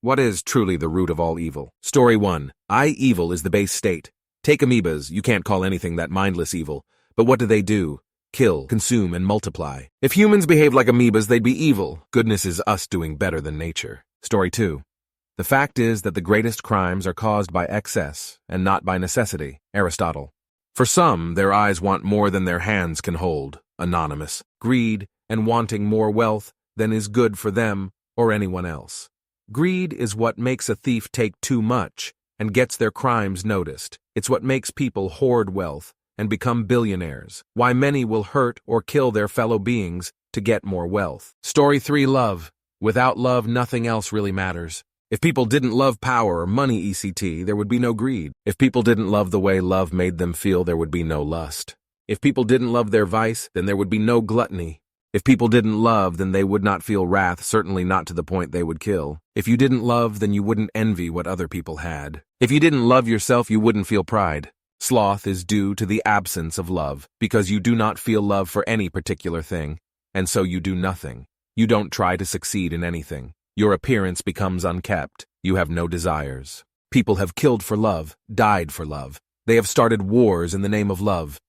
What is truly the root of all evil? Story 1. Evil is the base state. Take amoebas, you can't call anything that mindless evil. But what do? Kill, consume, and multiply. If humans behaved like amoebas, they'd be evil. Goodness is us doing better than nature. Story 2. The fact is that the greatest crimes are caused by excess and not by necessity. Aristotle. For some, their eyes want more than their hands can hold. Anonymous. Greed and wanting more wealth than is good for them or anyone else. Greed is what makes a thief take too much and gets their crimes noticed. It's what makes people hoard wealth and become billionaires. Why many will hurt or kill their fellow beings to get more wealth. Story 3. Love. Without love, nothing else really matters. If people didn't love power or money, there would be no greed. If people didn't love the way love made them feel, there would be no lust. If people didn't love their vice, then there would be no gluttony. If people didn't love, then they would not feel wrath, certainly not to the point they would kill. If you didn't love, then you wouldn't envy what other people had. If you didn't love yourself, you wouldn't feel pride. Sloth is due to the absence of love, because you do not feel love for any particular thing, and so you do nothing. You don't try to succeed in anything. Your appearance becomes unkempt. You have no desires. People have killed for love, died for love. They have started wars in the name of love.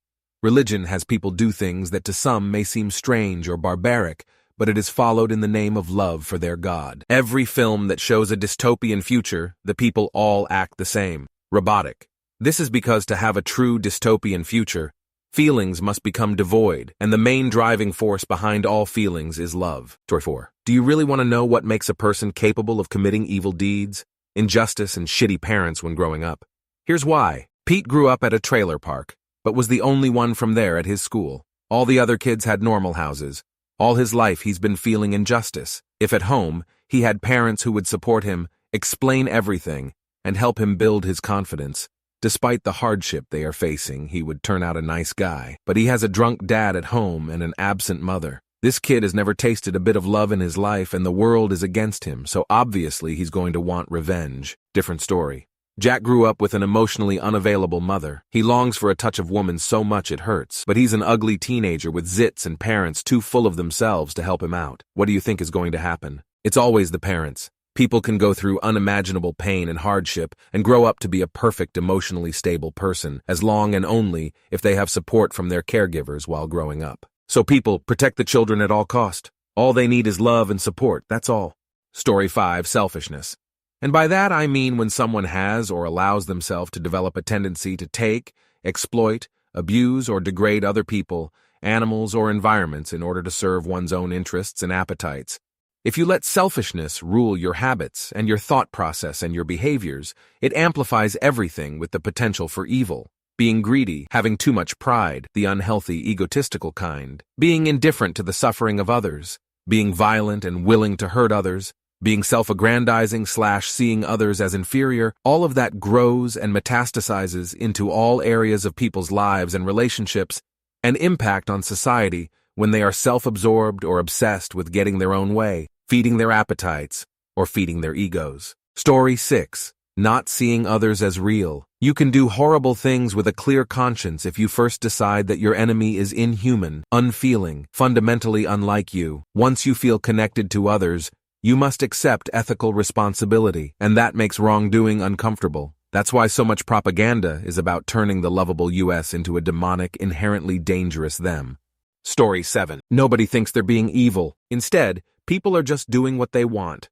Religion has people do things that to some may seem strange or barbaric, but it is followed in the name of love for their God. Every film that shows a dystopian future, the people all act the same. Robotic. This is because to have a true dystopian future, feelings must become devoid, and the main driving force behind all feelings is love. Story 4. Do you really want to know what makes a person capable of committing evil deeds, injustice, and shitty parents when growing up? Here's why. Pete grew up at a trailer park, but was the only one from there at his school. All the other kids had normal houses. All his life he's been feeling injustice. If at home, he had parents who would support him, explain everything, and help him build his confidence. Despite the hardship they are facing, he would turn out a nice guy. But he has a drunk dad at home and an absent mother. This kid has never tasted a bit of love in his life, and the world is against him, so obviously he's going to want revenge. Different story. Jack grew up with an emotionally unavailable mother. He longs for a touch of woman so much it hurts, but he's an ugly teenager with zits and parents too full of themselves to help him out. What do you think is going to happen? It's always the parents. People can go through unimaginable pain and hardship and grow up to be a perfect emotionally stable person, as long and only if they have support from their caregivers while growing up. So people protect the children at all cost. All they need is love and support, that's all. Story 5. Selfishness. And by that I mean when someone has or allows themselves to develop a tendency to take, exploit, abuse, or degrade other people, animals, or environments in order to serve one's own interests and appetites. If you let selfishness rule your habits and your thought process and your behaviors, it amplifies everything with the potential for evil. Being greedy, having too much pride, the unhealthy, egotistical kind, being indifferent to the suffering of others, being violent and willing to hurt others, being self-aggrandizing / seeing others as inferior, all of that grows and metastasizes into all areas of people's lives and relationships and impact on society when they are self-absorbed or obsessed with getting their own way, feeding their appetites, or feeding their egos. Story 6. Not seeing others as real. You can do horrible things with a clear conscience if you first decide that your enemy is inhuman, unfeeling, fundamentally unlike you. Once you feel connected to others, you must accept ethical responsibility, and that makes wrongdoing uncomfortable. That's why so much propaganda is about turning the lovable US into a demonic, inherently dangerous them. Story 7. Nobody thinks they're being evil. Instead, people are just doing what they want,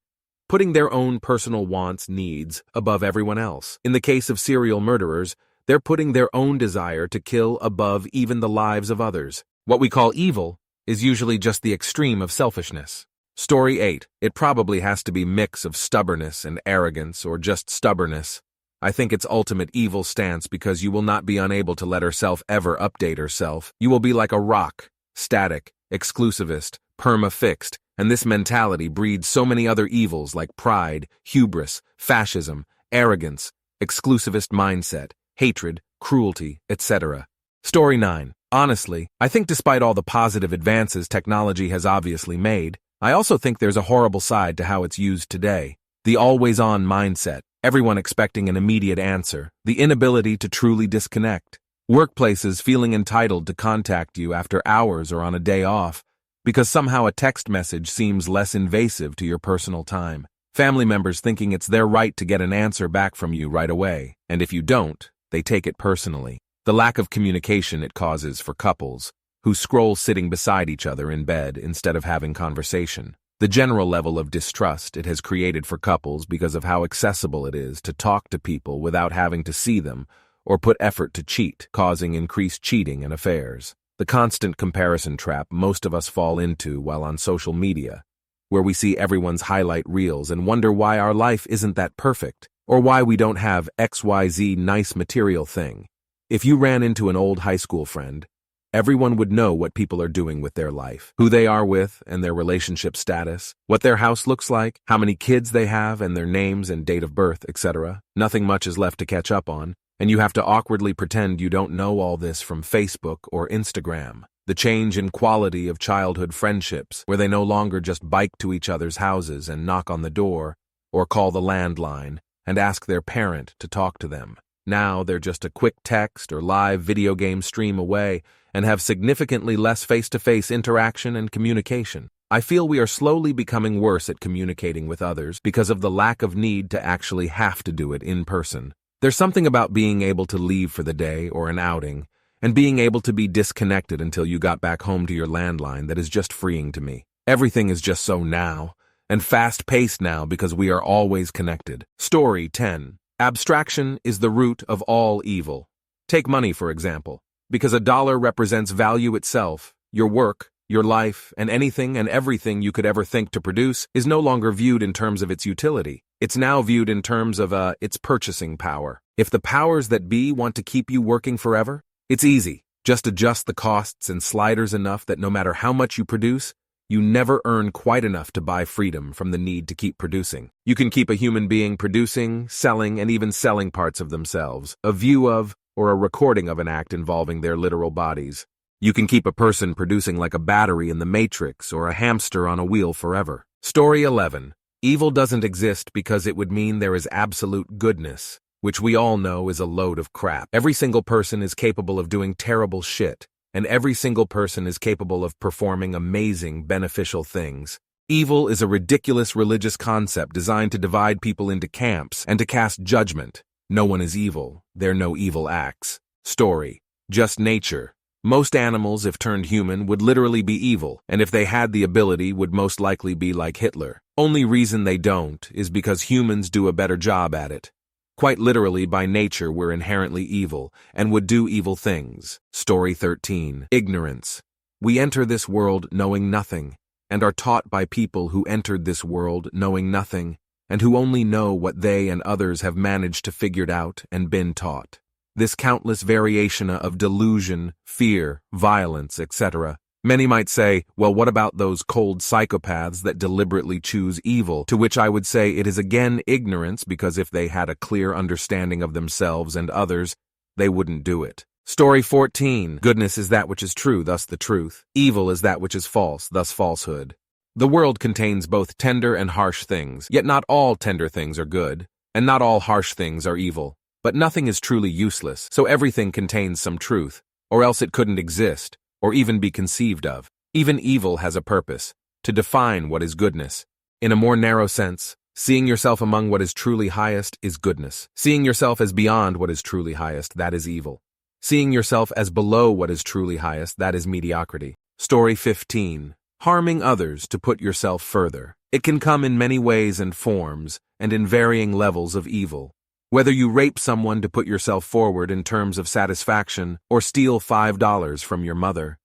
putting their own personal wants, needs, above everyone else. In the case of serial murderers, they're putting their own desire to kill above even the lives of others. What we call evil is usually just the extreme of selfishness. Story 8. It probably has to be a mix of stubbornness and arrogance, or just stubbornness. I think it's ultimate evil stance because you will not be unable to let herself ever update herself. You will be like a rock, static, exclusivist, perma-fixed, and this mentality breeds so many other evils like pride, hubris, fascism, arrogance, exclusivist mindset, hatred, cruelty, etc. Story 9. Honestly, I think despite all the positive advances technology has obviously made, I also think there's a horrible side to how it's used today. The always-on mindset, everyone expecting an immediate answer, the inability to truly disconnect. Workplaces feeling entitled to contact you after hours or on a day off, because somehow a text message seems less invasive to your personal time. Family members thinking it's their right to get an answer back from you right away, and if you don't, they take it personally. The lack of communication it causes for couples who scroll sitting beside each other in bed instead of having conversation. The general level of distrust it has created for couples because of how accessible it is to talk to people without having to see them or put effort to cheat, causing increased cheating and affairs. The constant comparison trap most of us fall into while on social media, where we see everyone's highlight reels and wonder why our life isn't that perfect, or why we don't have XYZ nice material thing. If you ran into an old high school friend, everyone would know what people are doing with their life, who they are with and their relationship status, what their house looks like, how many kids they have and their names and date of birth, etc. Nothing much is left to catch up on, and you have to awkwardly pretend you don't know all this from Facebook or Instagram. The change in quality of childhood friendships, where they no longer just bike to each other's houses and knock on the door, or call the landline and ask their parent to talk to them. Now they're just a quick text or live video game stream away and have significantly less face-to-face interaction and communication. I feel we are slowly becoming worse at communicating with others because of the lack of need to actually have to do it in person. There's something about being able to leave for the day or an outing and being able to be disconnected until you got back home to your landline that is just freeing to me. Everything is just so now and fast-paced now because we are always connected. Story 10. Abstraction is the root of all evil. Take money, for example. Because a dollar represents value itself, your work, your life, and anything and everything you could ever think to produce is no longer viewed in terms of its utility. It's now viewed in terms of its purchasing power. If the powers that be want to keep you working forever, it's easy. Just adjust the costs and sliders enough that no matter how much you produce, you never earn quite enough to buy freedom from the need to keep producing. You can keep a human being producing, selling, and even selling parts of themselves, a view of, or a recording of an act involving their literal bodies. You can keep a person producing like a battery in the Matrix or a hamster on a wheel forever. Story 11. Evil doesn't exist because it would mean there is absolute goodness, which we all know is a load of crap. Every single person is capable of doing terrible shit, and every single person is capable of performing amazing, beneficial things. Evil is a ridiculous religious concept designed to divide people into camps and to cast judgment. No one is evil. There are no evil acts. Story. Just nature. Most animals, if turned human, would literally be evil, and if they had the ability, would most likely be like Hitler. Only reason they don't is because humans do a better job at it. Quite literally, by nature, we're inherently evil, and would do evil things. Story 13. Ignorance. We enter this world knowing nothing, and are taught by people who entered this world knowing nothing, and who only know what they and others have managed to figure out and been taught. This countless variation of delusion, fear, violence, etc. Many might say, well, what about those cold psychopaths that deliberately choose evil? To which I would say it is again ignorance, because if they had a clear understanding of themselves and others, they wouldn't do it. Story 14. Goodness is that which is true, thus the truth. Evil is that which is false, thus falsehood. The world contains both tender and harsh things, yet not all tender things are good, and not all harsh things are evil. But nothing is truly useless, so everything contains some truth, or else it couldn't exist, or even be conceived of. Even evil has a purpose, to define what is goodness. In a more narrow sense, seeing yourself among what is truly highest is goodness. Seeing yourself as beyond what is truly highest, that is evil. Seeing yourself as below what is truly highest, that is mediocrity. Story 15. Harming others to put yourself further. It can come in many ways and forms, and in varying levels of evil. Whether you rape someone to put yourself forward in terms of satisfaction or steal $5 from your mother,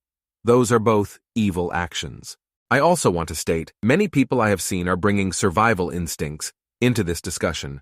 those are both evil actions. I also want to state, many people I have seen are bringing survival instincts into this discussion.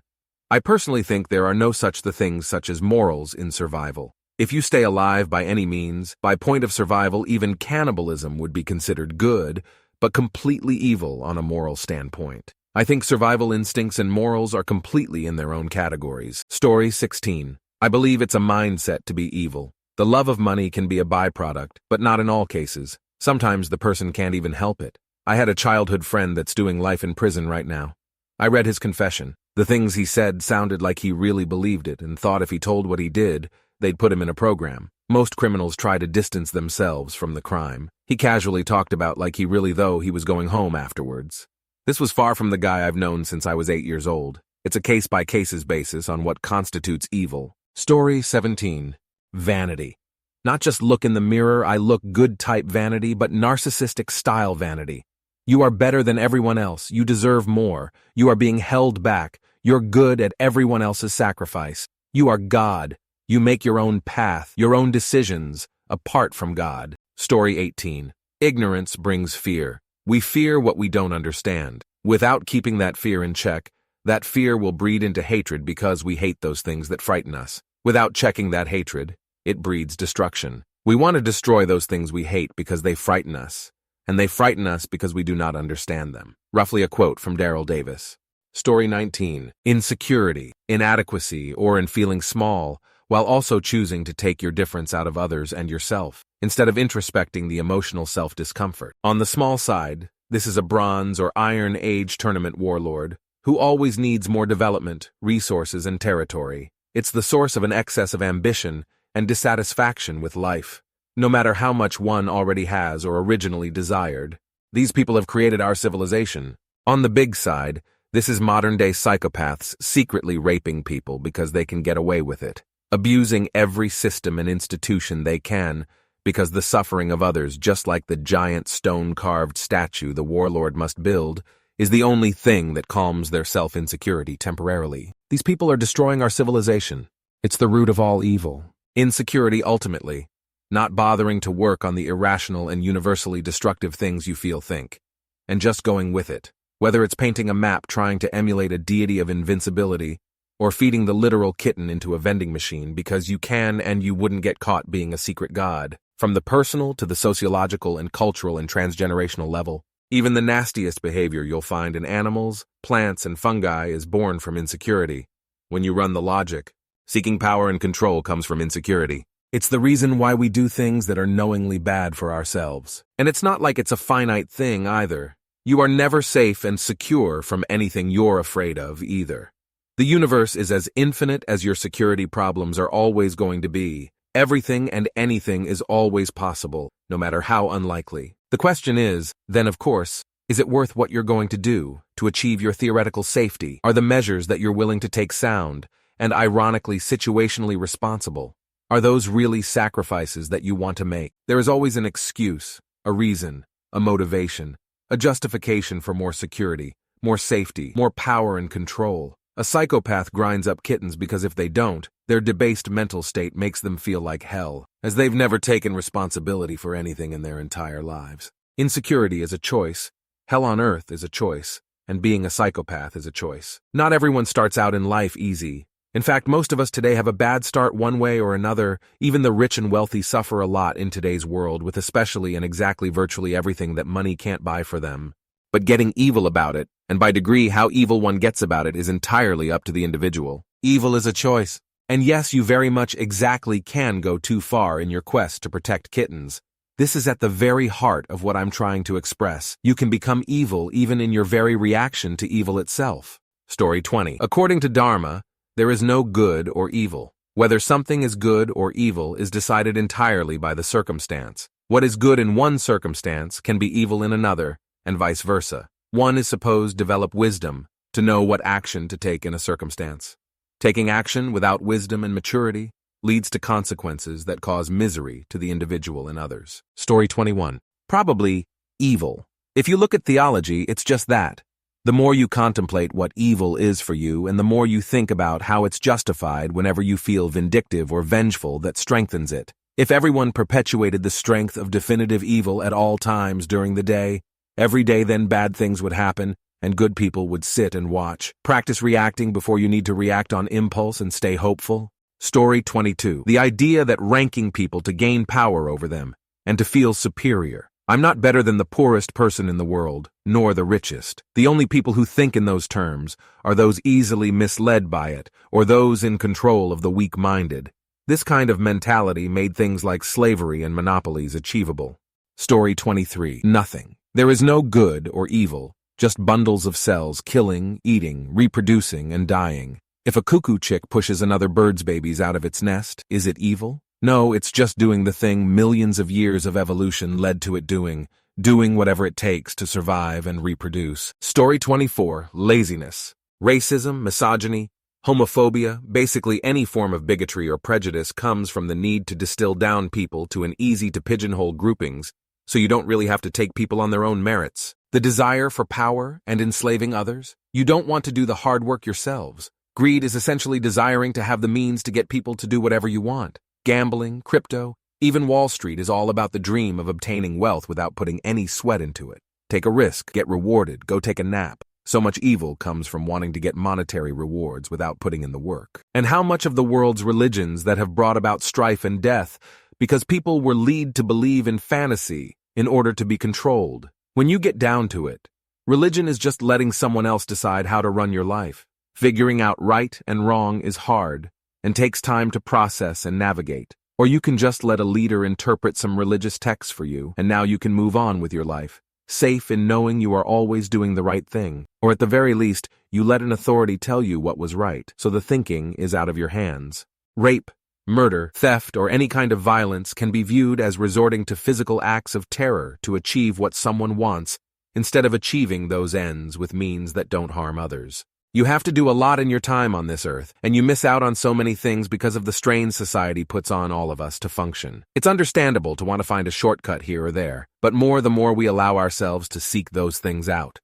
I personally think there are no such things such as morals in survival. If you stay alive by any means, by point of survival, even cannibalism would be considered good, but completely evil on a moral standpoint. I think survival instincts and morals are completely in their own categories. Story 16. I believe it's a mindset to be evil. The love of money can be a byproduct, but not in all cases. Sometimes the person can't even help it. I had a childhood friend that's doing life in prison right now. I read his confession. The things he said sounded like he really believed it and thought if he told what he did, they'd put him in a program. Most criminals try to distance themselves from the crime. He casually talked about like he really though he was going home afterwards. This was far from the guy I've known since I was 8 years old. It's a case-by-cases basis on what constitutes evil. Story 17. Vanity. Not just look in the mirror, I look good type vanity, but narcissistic style vanity. You are better than everyone else. You deserve more. You are being held back. You're good at everyone else's sacrifice. You are God. You make your own path, your own decisions, apart from God. Story 18. Ignorance brings fear. We fear what we don't understand. Without keeping that fear in check, that fear will breed into hatred because we hate those things that frighten us. Without checking that hatred, it breeds destruction. We want to destroy those things we hate because they frighten us, and they frighten us because we do not understand them. Roughly a quote from Daryl Davis. Story 19. Insecurity, inadequacy, or in feeling small, while also choosing to take your difference out of others and yourself, instead of introspecting the emotional self-discomfort. On the small side, this is a Bronze or Iron Age tournament warlord who always needs more development, resources, and territory. It's the source of an excess of ambition and dissatisfaction with life, no matter how much one already has or originally desired. These people have created our civilization. On the big side, this is modern-day psychopaths secretly raping people because they can get away with it, abusing every system and institution they can because the suffering of others, just like the giant stone-carved statue the warlord must build, is the only thing that calms their self-insecurity temporarily. These people are destroying our civilization. It's the root of all evil. Insecurity ultimately, not bothering to work on the irrational and universally destructive things you think, and just going with it. Whether it's painting a map trying to emulate a deity of invincibility, or feeding the literal kitten into a vending machine because you can and you wouldn't get caught being a secret god. From the personal to the sociological and cultural and transgenerational level, even the nastiest behavior you'll find in animals, plants, and fungi is born from insecurity. When you run the logic, seeking power and control comes from insecurity. It's the reason why we do things that are knowingly bad for ourselves. And it's not like it's a finite thing either. You are never safe and secure from anything you're afraid of either. The universe is as infinite as your security problems are always going to be. Everything and anything is always possible, no matter how unlikely. The question is, then of course, is it worth what you're going to do to achieve your theoretical safety? Are the measures that you're willing to take sound and ironically situationally responsible? Are those really sacrifices that you want to make? There is always an excuse, a reason, a motivation, a justification for more security, more safety, more power and control. A psychopath grinds up kittens because if they don't, their debased mental state makes them feel like hell, as they've never taken responsibility for anything in their entire lives. Insecurity is a choice, hell on earth is a choice, and being a psychopath is a choice. Not everyone starts out in life easy. In fact, most of us today have a bad start one way or another. Even the rich and wealthy suffer a lot in today's world, with especially and exactly virtually everything that money can't buy for them. But getting evil about it, and by degree how evil one gets about it, is entirely up to the individual. Evil is a choice. And yes, you very much exactly can go too far in your quest to protect kittens. This is at the very heart of what I'm trying to express. You can become evil even in your very reaction to evil itself. Story 20. According to Dharma, there is no good or evil. Whether something is good or evil is decided entirely by the circumstance. What is good in one circumstance can be evil in another, and vice versa. One is supposed to develop wisdom to know what action to take in a circumstance. Taking action without wisdom and maturity leads to consequences that cause misery to the individual and others. Story 21. Probably evil. If you look at theology, it's just that. The more you contemplate what evil is for you, and the more you think about how it's justified whenever you feel vindictive or vengeful, that strengthens it. If everyone perpetuated the strength of definitive evil at all times during the day, every day then bad things would happen, and good people would sit and watch. Practice reacting before you need to react on impulse and stay hopeful. Story 22. The idea that ranking people to gain power over them, and to feel superior. I'm not better than the poorest person in the world, nor the richest. The only people who think in those terms are those easily misled by it, or those in control of the weak-minded. This kind of mentality made things like slavery and monopolies achievable. Story 23. Nothing. There is no good or evil, just bundles of cells killing, eating, reproducing, and dying. If a cuckoo chick pushes another bird's babies out of its nest, is it evil? No, it's just doing the thing millions of years of evolution led to it doing, doing whatever it takes to survive and reproduce. Story 24, laziness. Racism, misogyny, homophobia, basically any form of bigotry or prejudice comes from the need to distill down people to an easy-to-pigeonhole groupings, so you don't really have to take people on their own merits. The desire for power and enslaving others. You don't want to do the hard work yourselves. Greed is essentially desiring to have the means to get people to do whatever you want. Gambling, crypto, even Wall Street is all about the dream of obtaining wealth without putting any sweat into it. Take a risk, get rewarded, go take a nap. So much evil comes from wanting to get monetary rewards without putting in the work. And how much of the world's religions that have brought about strife and death because people were led to believe in fantasy in order to be controlled. When you get down to it, religion is just letting someone else decide how to run your life. Figuring out right and wrong is hard and takes time to process and navigate. Or you can just let a leader interpret some religious texts for you, and now you can move on with your life, safe in knowing you are always doing the right thing. Or at the very least, you let an authority tell you what was right, so the thinking is out of your hands. Rape, murder, theft, or any kind of violence can be viewed as resorting to physical acts of terror to achieve what someone wants, instead of achieving those ends with means that don't harm others. You have to do a lot in your time on this earth, and you miss out on so many things because of the strain society puts on all of us to function. It's understandable to want to find a shortcut here or there, but the more we allow ourselves to seek those things out,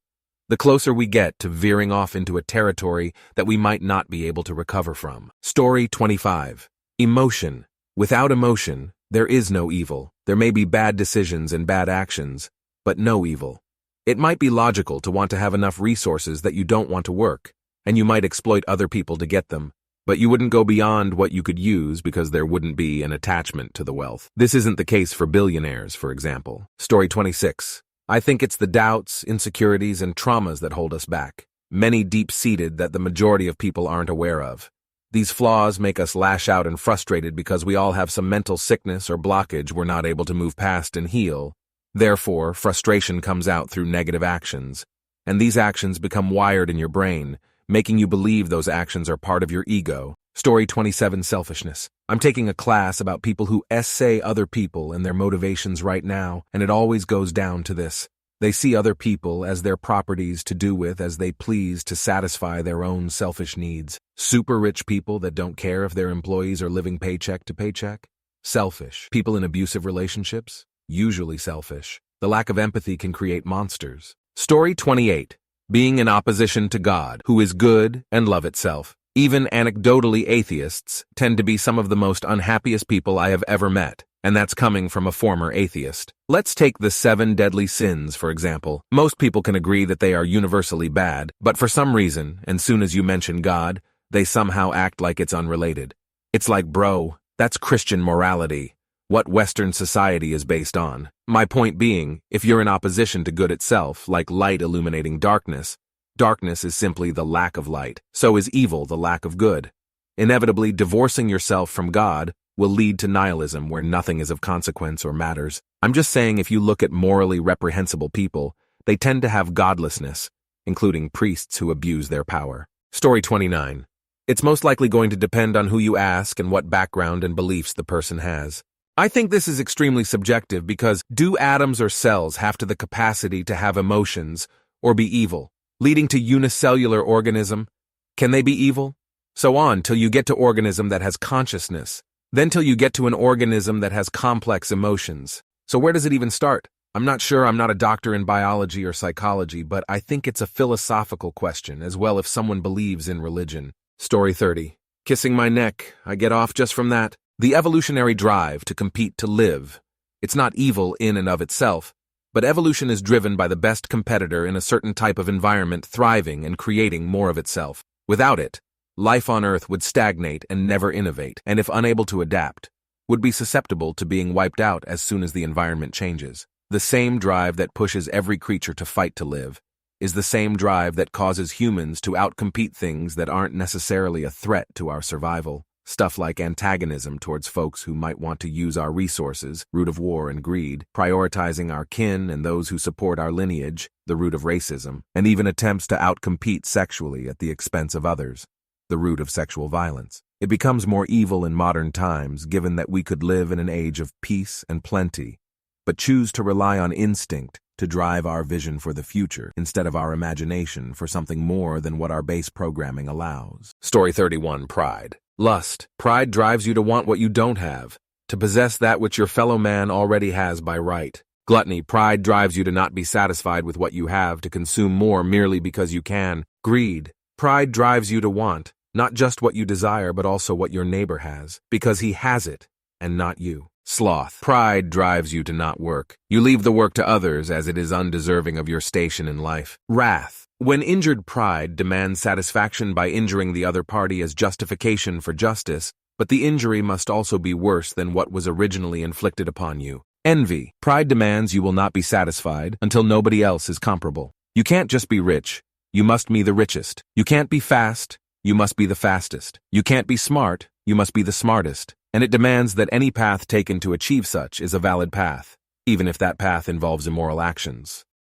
the closer we get to veering off into a territory that we might not be able to recover from. Story 25. Emotion. Without emotion, there is no evil. There may be bad decisions and bad actions, but no evil. It might be logical to want to have enough resources that you don't want to work, and you might exploit other people to get them, but you wouldn't go beyond what you could use because there wouldn't be an attachment to the wealth. This isn't the case for billionaires, for example. Story 26. I think it's the doubts, insecurities, and traumas that hold us back, many deep-seated that the majority of people aren't aware of. These flaws make us lash out and frustrated because we all have some mental sickness or blockage we're not able to move past and heal. Therefore, frustration comes out through negative actions, and these actions become wired in your brain, making you believe those actions are part of your ego. Story 27, selfishness. I'm taking a class about people who essay other people and their motivations right now, and it always goes down to this. They see other people as their properties to do with as they please to satisfy their own selfish needs. Super rich people that don't care if their employees are living paycheck to paycheck. Selfish. People in abusive relationships. Usually selfish. The lack of empathy can create monsters. Story 28. Being in opposition to God, who is good and love itself. Even anecdotally, atheists tend to be some of the most unhappiest people I have ever met, and that's coming from a former atheist. Let's take the 7 deadly sins, for example. Most people can agree that they are universally bad, but for some reason, as soon as you mention God, they somehow act like it's unrelated. It's like, bro, that's Christian morality. What Western society is based on. My point being, if you're in opposition to good itself, like light illuminating darkness, darkness is simply the lack of light. So is evil the lack of good. Inevitably, divorcing yourself from God will lead to nihilism where nothing is of consequence or matters. I'm just saying if you look at morally reprehensible people, they tend to have godlessness, including priests who abuse their power. Story 29. It's most likely going to depend on who you ask and what background and beliefs the person has. I think this is extremely subjective because do atoms or cells have the capacity to have emotions or be evil, leading to unicellular organism? Can they be evil? So on till you get to organism that has consciousness, then till you get to an organism that has complex emotions. So where does it even start? I'm not sure. I'm not a doctor in biology or psychology, but I think it's a philosophical question as well if someone believes in religion. Story 30. Kissing my neck. I get off just from that. The evolutionary drive to compete to live. It's not evil in and of itself, but evolution is driven by the best competitor in a certain type of environment thriving and creating more of itself. Without it, life on Earth would stagnate and never innovate, and if unable to adapt, would be susceptible to being wiped out as soon as the environment changes. The same drive that pushes every creature to fight to live is the same drive that causes humans to outcompete things that aren't necessarily a threat to our survival. Stuff like antagonism towards folks who might want to use our resources, root of war and greed, prioritizing our kin and those who support our lineage, the root of racism, and even attempts to outcompete sexually at the expense of others, the root of sexual violence. It becomes more evil in modern times given that we could live in an age of peace and plenty, but choose to rely on instinct to drive our vision for the future instead of our imagination for something more than what our base programming allows. Story 31, Pride. Lust. Pride drives you to want what you don't have, to possess that which your fellow man already has by right. Gluttony. Pride drives you to not be satisfied with what you have, to consume more merely because you can. Greed. Pride drives you to want, not just what you desire, but also what your neighbor has, because he has it, and not you. Sloth. Pride drives you to not work. You leave the work to others as it is undeserving of your station in life. Wrath. When injured pride demands satisfaction by injuring the other party as justification for justice, but the injury must also be worse than what was originally inflicted upon you. Envy. Pride demands you will not be satisfied until nobody else is comparable. You can't just be rich. You must be the richest. You can't be fast. You must be the fastest. You can't be smart. You must be the smartest. And it demands that any path taken to achieve such is a valid path, even if that path involves immoral actions.